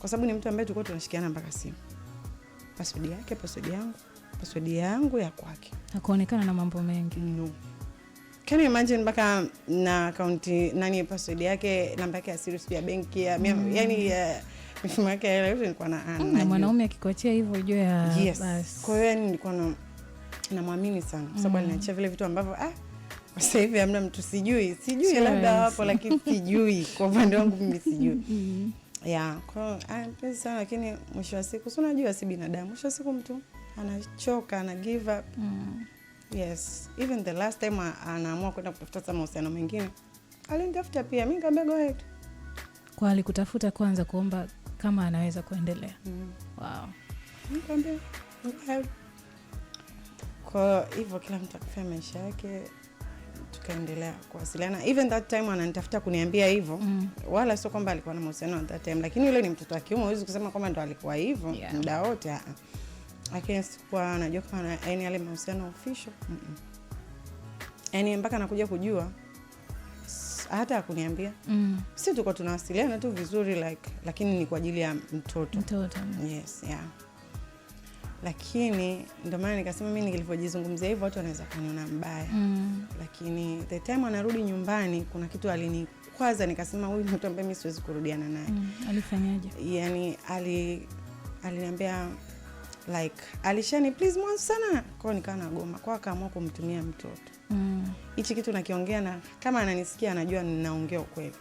kwa sababu ni mtu ambaye tulikuwa tunashikiana mpaka simu. Password yake, password yangu ya kwake. Hakuonekana na mambo mengi. No. Can you imagine mpaka na account nani password yake, namba yake ya siri ya benki ya yani mifumo yake yote nilikuwa na mwanaume akikochea hivyo ujue yes. Basi. Kwa hiyo yani nilikuwa namwamini sana kwa sababu aliniachia vile vitu ambavyo sasa hivi hamna mtu sijui labda hapo lakini sijui kwa upande wangu mimi sijui. Kwa pesa sana, lakini mwisho wa siku si unajua si binadamu. Mwisho wa siku mtu anachoka, ana give up. Yes, even the last time anaamua kwenda kutafuta sama mahusiano mengine, alinitafuta pia, mimi nikamwambia go ahead. Kwa alikutafuta kwanza kuomba kama anaweza kuendelea. Wow. Nikamwambia go ahead. Kwa hivyo kila mtu akafanya maisha yake, tukaendelea kuwasiliana. Even that time ananitafuta kuniambia hivyo, wala sio kwamba alikuwa na mahusiano at that time, lakini yule ni mtoto wa kiume, huwezi kusema kwamba ndo alikuwa hivyo muda wote. Lakini sikuwa najua kama yani yale mahusiano official. Yani mpaka nakuja kujua hata hakuniambia. Sisi tuko tunawasiliana tu vizuri lakini ni kwa ajili ya mtoto. Yes, lakini ndio maana nikasema mimi nilipojizungumzia hivyo watu wanaweza kuniona mbaya. Lakini the time anarudi nyumbani kuna kitu alinikwaza, nikasema huyu mtu ambaye mimi siwezi kurudiana naye. Alifanyaje? Yani aliniambia alishani please mwanzo sana. Kwa nikawa nagoma, kwa akaamua kumtumia mtoto. Hichi kitu nakiongea na kama ananisikia anajua ninaongea ukweli.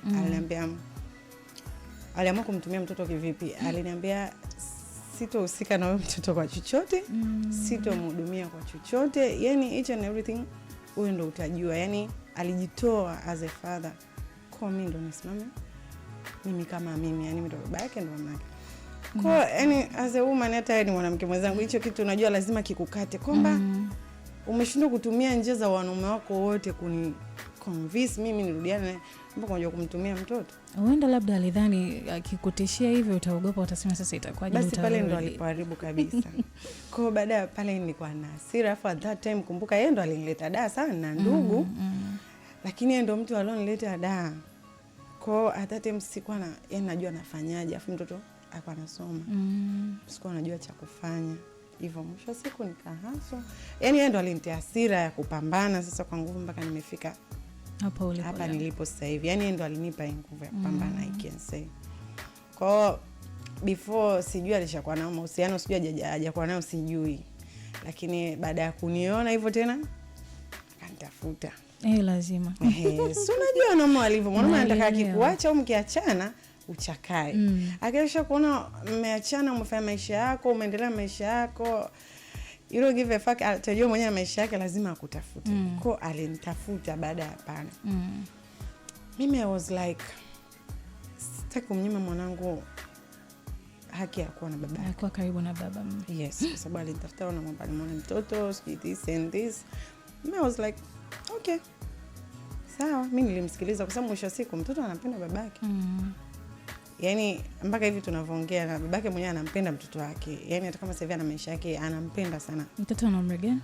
Aliamua kumtumia mtoto kivipi? Aliniambia sitohusika na wewe mtoto kwa chochote, sitomhudumia kwa chochote, yani each and everything wewe ndo utajua. Yani alijitoa as a father. Kwa mimi ndo nisimame mimi kama mimi, yani mimi ndo baba yake ndo mama yake. Kwa yani as a woman, hata yeye ni mwanamke mwenzangu, hicho kitu unajua lazima kikukate kwamba umeshindwa kutumia njia za wanaume wako wote kuni convince mimi nirudiane mpaka unajua kumtumia mtoto. Huenda labda alidhani akikutishia hivyo utaogopa, utasema sasa itakuwaje basi pale ndo alipoharibu kabisa. Kwa baada ya pale nilikuwa na hasira, afu at that time kumbuka yeye ndo alinileta daa sana na ndugu. Lakini yeye ndo mtu alionileta daa. Kwa at that time sikuwa na yani najua nafanyaje, afu mtoto alikuwa anasoma. Sikuwa najua cha kufanya. Hivyo mwisho siku nikahaswa. Yani yeye ndo alinitia hasira ya kupambana sasa kwa nguvu mpaka nimefika hapa nilipo sasa hivi. Yani yeye ndo alinipa nguvu ya kupambana, I can say. Kwa before sijui alishakuwa na mahusiano, sijui hajakuwa nayo sijui. Lakini baada ya kuniona hivyo tena akanitafuta. Lazima. Si unajua wanaume walivyo. Mwanaume anataka akikuacha au mkiachana uchakae. Akisha kuona mmeachana, umefanya maisha yako, umeendelea maisha yako, you don't give a fuck, atajua mwenyewe maisha yake lazima akutafute. Kwa alinitafuta baada ya pale. Mimi I was like sitaki kumnyima mwanangu haki ya kuwa na baba yake, kuwa karibu na baba. Yes, kwa sababu alinitafuta na mwambani mwana mtoto, this and this. Mimi I was like okay. Sawa, mimi nilimsikiliza kwa sababu mwisho wa siku mtoto anampenda babake. Yani mpaka hivi tunavyoongea na babake mwenyewe anampenda mtoto wake. Yani hata kama sasa hivi ana maisha yake anampenda sana. Mtoto ana umri gani?